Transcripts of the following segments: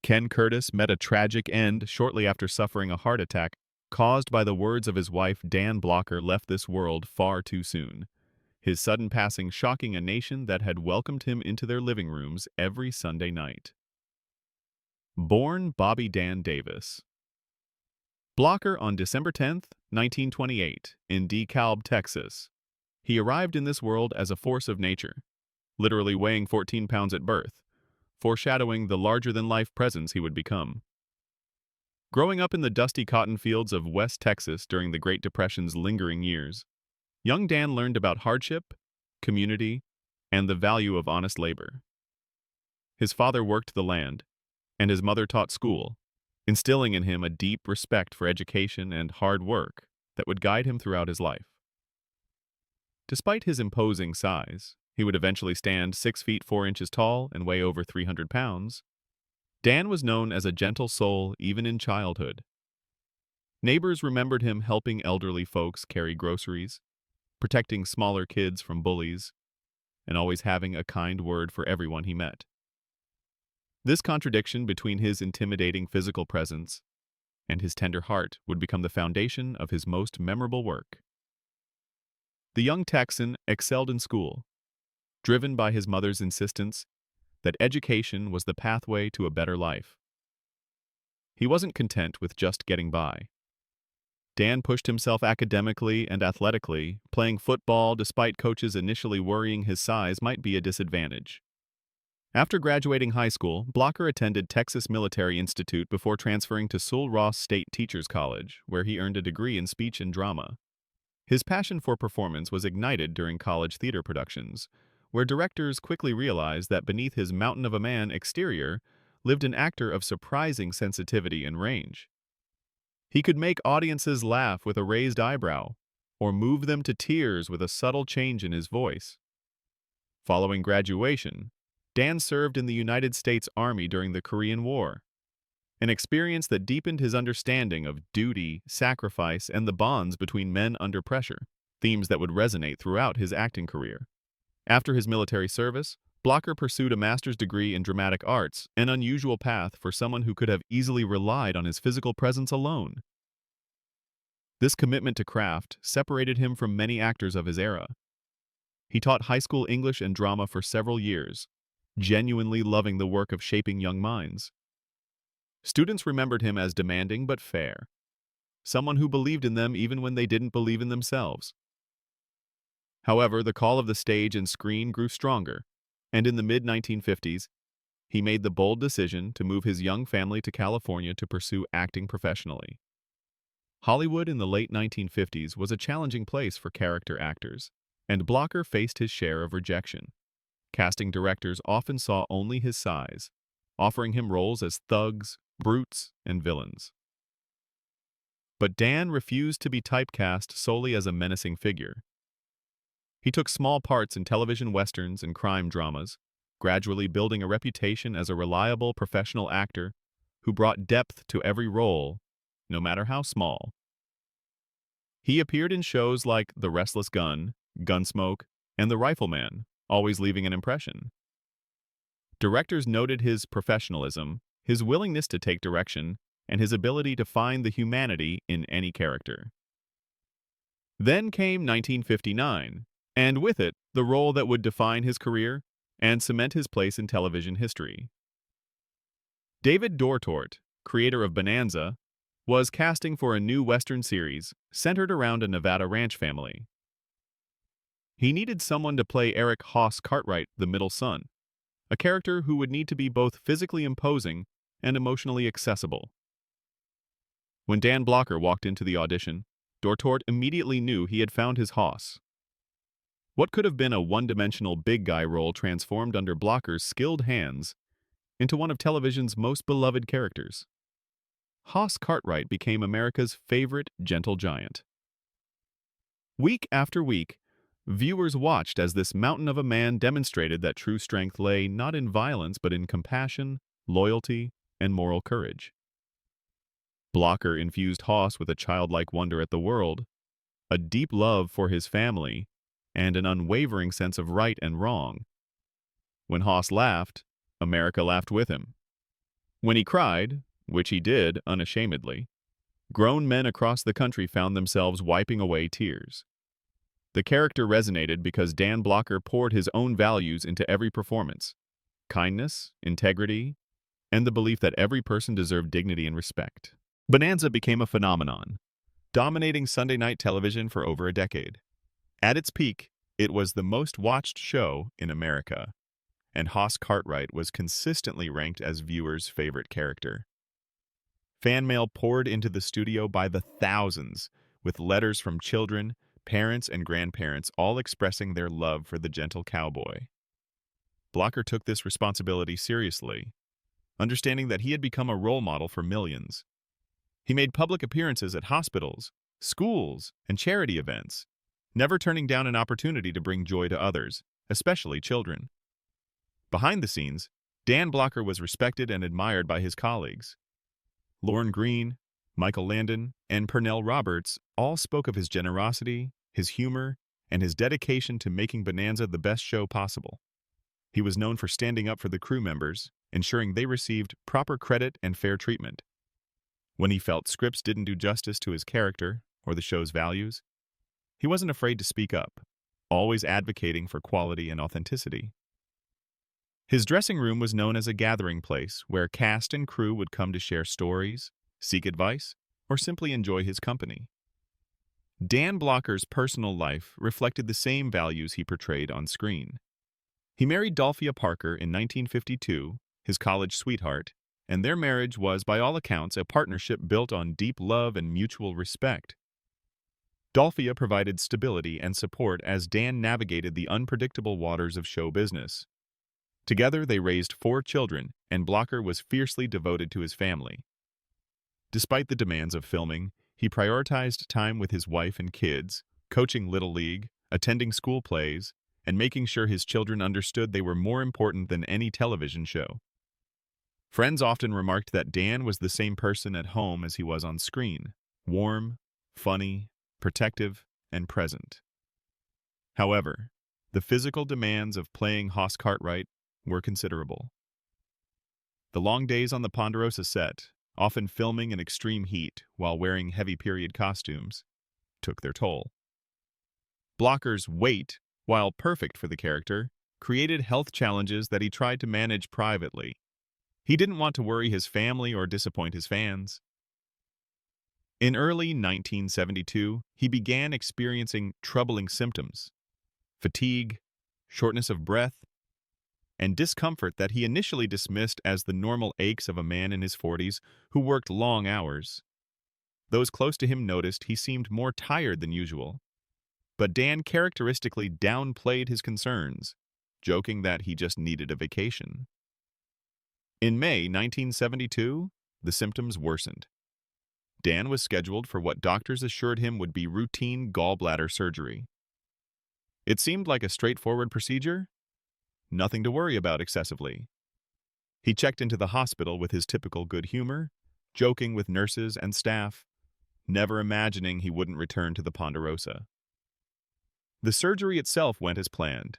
Ken Curtis met a tragic end shortly after suffering a heart attack caused by the words of his wife Dan Blocker left this world far too soon. His sudden passing shocking a nation that had welcomed him into their living rooms every Sunday night. Born Bobby Dan Davis. Blocker on December 10, 1928, in DeKalb, Texas. He arrived in this world as a force of nature, literally weighing 14 pounds at birth, foreshadowing the larger-than-life presence he would become. Growing up in the dusty cotton fields of West Texas during the Great Depression's lingering years, young Dan learned about hardship, community, and the value of honest labor. His father worked the land, and his mother taught school, instilling in him a deep respect for education and hard work that would guide him throughout his life. Despite his imposing size, he would eventually stand 6 feet 4 inches tall and weigh over 300 pounds. Dan was known as a gentle soul even in childhood. Neighbors remembered him helping elderly folks carry groceries, protecting smaller kids from bullies, and always having a kind word for everyone he met. This contradiction between his intimidating physical presence and his tender heart would become the foundation of his most memorable work. The young Texan excelled in school, driven by his mother's insistence that education was the pathway to a better life. He wasn't content with just getting by. Dan pushed himself academically and athletically, playing football despite coaches initially worrying his size might be a disadvantage. After graduating high school, Blocker attended Texas Military Institute before transferring to Sul-Ross State Teachers College, where he earned a degree in speech and drama. His passion for performance was ignited during college theater productions, where directors quickly realized that beneath his mountain-of-a-man exterior lived an actor of surprising sensitivity and range. He could make audiences laugh with a raised eyebrow, or move them to tears with a subtle change in his voice. Following graduation, Dan served in the United States Army during the Korean War, an experience that deepened his understanding of duty, sacrifice, and the bonds between men under pressure, themes that would resonate throughout his acting career. After his military service, Blocker pursued a master's degree in dramatic arts, an unusual path for someone who could have easily relied on his physical presence alone. This commitment to craft separated him from many actors of his era. He taught high school English and drama for several years, genuinely loving the work of shaping young minds. Students remembered him as demanding but fair, someone who believed in them even when they didn't believe in themselves. However, the call of the stage and screen grew stronger, and in the mid-1950s, he made the bold decision to move his young family to California to pursue acting professionally. Hollywood in the late 1950s was a challenging place for character actors, and Blocker faced his share of rejection. Casting directors often saw only his size, offering him roles as thugs, brutes, and villains. But Dan refused to be typecast solely as a menacing figure. He took small parts in television westerns and crime dramas, gradually building a reputation as a reliable professional actor who brought depth to every role, no matter how small. He appeared in shows like The Restless Gun, Gunsmoke, and The Rifleman, always leaving an impression. Directors noted his professionalism, his willingness to take direction, and his ability to find the humanity in any character. Then came 1959, and with it, the role that would define his career and cement his place in television history. David Dortort, creator of Bonanza, was casting for a new Western series centered around a Nevada ranch family. He needed someone to play Eric Haas Cartwright, the middle son, a character who would need to be both physically imposing and emotionally accessible. When Dan Blocker walked into the audition, Dortort immediately knew he had found his Haas. What could have been a one-dimensional big guy role transformed under Blocker's skilled hands into one of television's most beloved characters. Haas Cartwright became America's favorite gentle giant. Week after week, viewers watched as this mountain of a man demonstrated that true strength lay not in violence but in compassion, loyalty, and moral courage. Blocker infused Haas with a childlike wonder at the world, a deep love for his family, and an unwavering sense of right and wrong. When Haas laughed, America laughed with him. When he cried, which he did unashamedly, grown men across the country found themselves wiping away tears. The character resonated because Dan Blocker poured his own values into every performance: kindness, integrity, and the belief that every person deserved dignity and respect. Bonanza became a phenomenon, dominating Sunday night television for over a decade. At its peak, it was the most watched show in America, and Hoss Cartwright was consistently ranked as viewers' favorite character. Fan mail poured into the studio by the thousands, with letters from children, parents, and grandparents all expressing their love for the gentle cowboy. Blocker took this responsibility seriously, understanding that he had become a role model for millions. He made public appearances at hospitals, schools, and charity events, never turning down an opportunity to bring joy to others, especially children. Behind the scenes, Dan Blocker was respected and admired by his colleagues. Lorne Greene, Michael Landon, and Pernell Roberts all spoke of his generosity, his humor, and his dedication to making Bonanza the best show possible. He was known for standing up for the crew members, ensuring they received proper credit and fair treatment. When he felt scripts didn't do justice to his character or the show's values, he wasn't afraid to speak up, always advocating for quality and authenticity. His dressing room was known as a gathering place where cast and crew would come to share stories, seek advice, or simply enjoy his company. Dan Blocker's personal life reflected the same values he portrayed on screen. He married Dolphia Parker in 1952, his college sweetheart, and their marriage was, by all accounts, a partnership built on deep love and mutual respect. Dolphia provided stability and support as Dan navigated the unpredictable waters of show business. Together, they raised 4 children, and Blocker was fiercely devoted to his family. Despite the demands of filming, he prioritized time with his wife and kids, coaching Little League, attending school plays, and making sure his children understood they were more important than any television show. Friends often remarked that Dan was the same person at home as he was on screen: warm, funny, protective, and present. However, the physical demands of playing Hoss Cartwright were considerable. The long days on the Ponderosa set, often filming in extreme heat while wearing heavy period costumes, took their toll. Blocker's weight, while perfect for the character, created health challenges that he tried to manage privately. He didn't want to worry his family or disappoint his fans. In early 1972, he began experiencing troubling symptoms: fatigue, shortness of breath, and discomfort that he initially dismissed as the normal aches of a man in his 40s who worked long hours. Those close to him noticed he seemed more tired than usual, but Dan characteristically downplayed his concerns, joking that he just needed a vacation. In May 1972, the symptoms worsened. Dan was scheduled for what doctors assured him would be routine gallbladder surgery. It seemed like a straightforward procedure, nothing to worry about excessively. He checked into the hospital with his typical good humor, joking with nurses and staff, never imagining he wouldn't return to the Ponderosa. The surgery itself went as planned,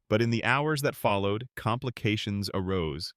but in the hours that followed, complications arose.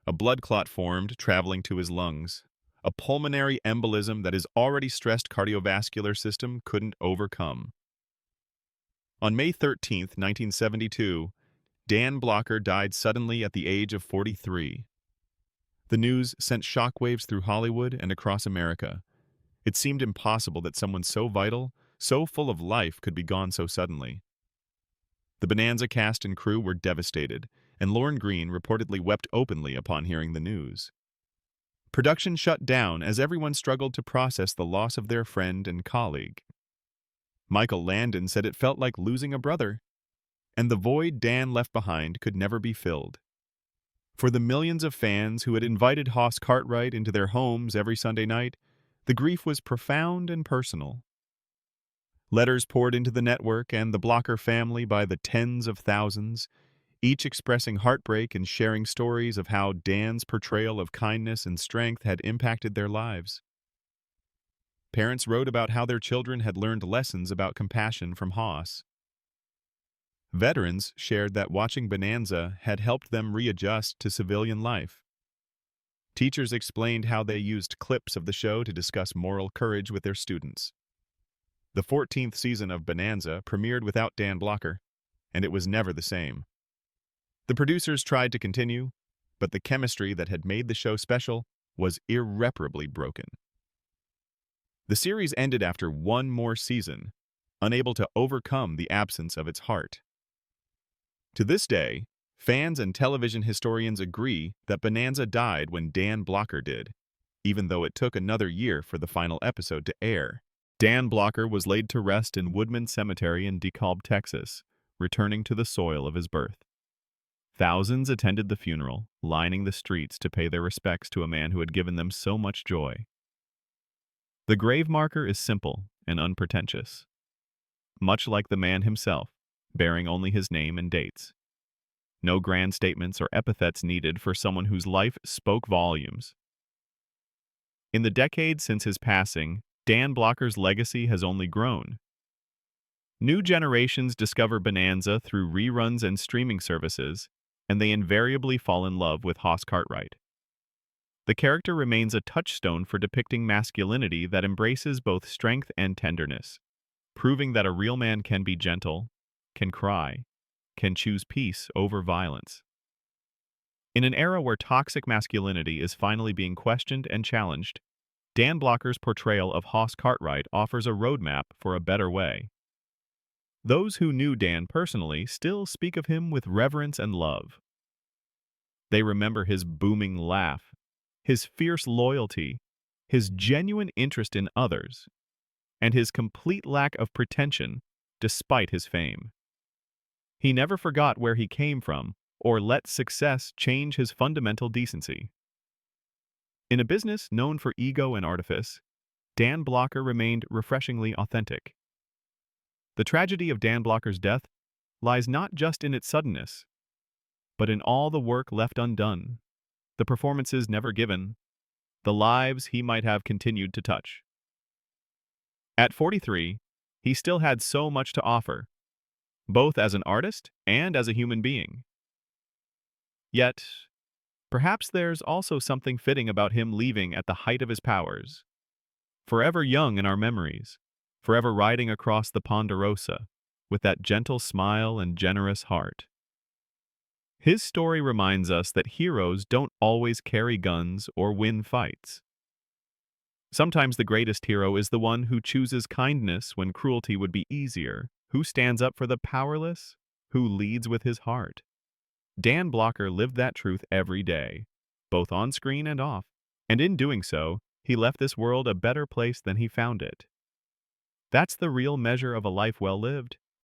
A blood clot formed, traveling to his lungs, a pulmonary embolism that his already stressed cardiovascular system couldn't overcome. On May 13, 1972, Dan Blocker died suddenly at the age of 43. The news sent shockwaves through Hollywood and across America. It seemed impossible that someone so vital, so full of life, could be gone so suddenly. The Bonanza cast and crew were devastated, and Lorne Greene reportedly wept openly upon hearing the news. Production shut down as everyone struggled to process the loss of their friend and colleague. Michael Landon said it felt like losing a brother, and the void Dan left behind could never be filled. For the millions of fans who had invited Hoss Cartwright into their homes every Sunday night, the grief was profound and personal. Letters poured into the network and the Blocker family by the tens of thousands, each expressing heartbreak and sharing stories of how Dan's portrayal of kindness and strength had impacted their lives. Parents wrote about how their children had learned lessons about compassion from Hoss. Veterans shared that watching Bonanza had helped them readjust to civilian life. Teachers explained how they used clips of the show to discuss moral courage with their students. The 14th season of Bonanza premiered without Dan Blocker, and it was never the same. The producers tried to continue, but the chemistry that had made the show special was irreparably broken. The series ended after one more season, unable to overcome the absence of its heart. To this day, fans and television historians agree that Bonanza died when Dan Blocker did, even though it took another year for the final episode to air. Dan Blocker was laid to rest in Woodman Cemetery in DeKalb, Texas, returning to the soil of his birth. Thousands attended the funeral, lining the streets to pay their respects to a man who had given them so much joy. The grave marker is simple and unpretentious, much like the man himself, bearing only his name and dates. No grand statements or epithets needed for someone whose life spoke volumes. In the decades since his passing, Dan Blocker's legacy has only grown. New generations discover Bonanza through reruns and streaming services, and they invariably fall in love with Hoss Cartwright. The character remains a touchstone for depicting masculinity that embraces both strength and tenderness, proving that a real man can be gentle, can cry, can choose peace over violence. In an era where toxic masculinity is finally being questioned and challenged, Dan Blocker's portrayal of Hoss Cartwright offers a roadmap for a better way. Those who knew Dan personally still speak of him with reverence and love. They remember his booming laugh, his fierce loyalty, his genuine interest in others, and his complete lack of pretension despite his fame. He never forgot where he came from or let success change his fundamental decency. In a business known for ego and artifice, Dan Blocker remained refreshingly authentic. The tragedy of Dan Blocker's death lies not just in its suddenness, but in all the work left undone, the performances never given, the lives he might have continued to touch. At 43, he still had so much to offer, both as an artist and as a human being. Yet, perhaps there's also something fitting about him leaving at the height of his powers, forever young in our memories, forever riding across the Ponderosa with that gentle smile and generous heart. His story reminds us that heroes don't always carry guns or win fights. Sometimes the greatest hero is the one who chooses kindness when cruelty would be easier, who stands up for the powerless, who leads with his heart. Dan Blocker lived that truth every day, both on screen and off, and in doing so, he left this world a better place than he found it. That's the real measure of a life well lived.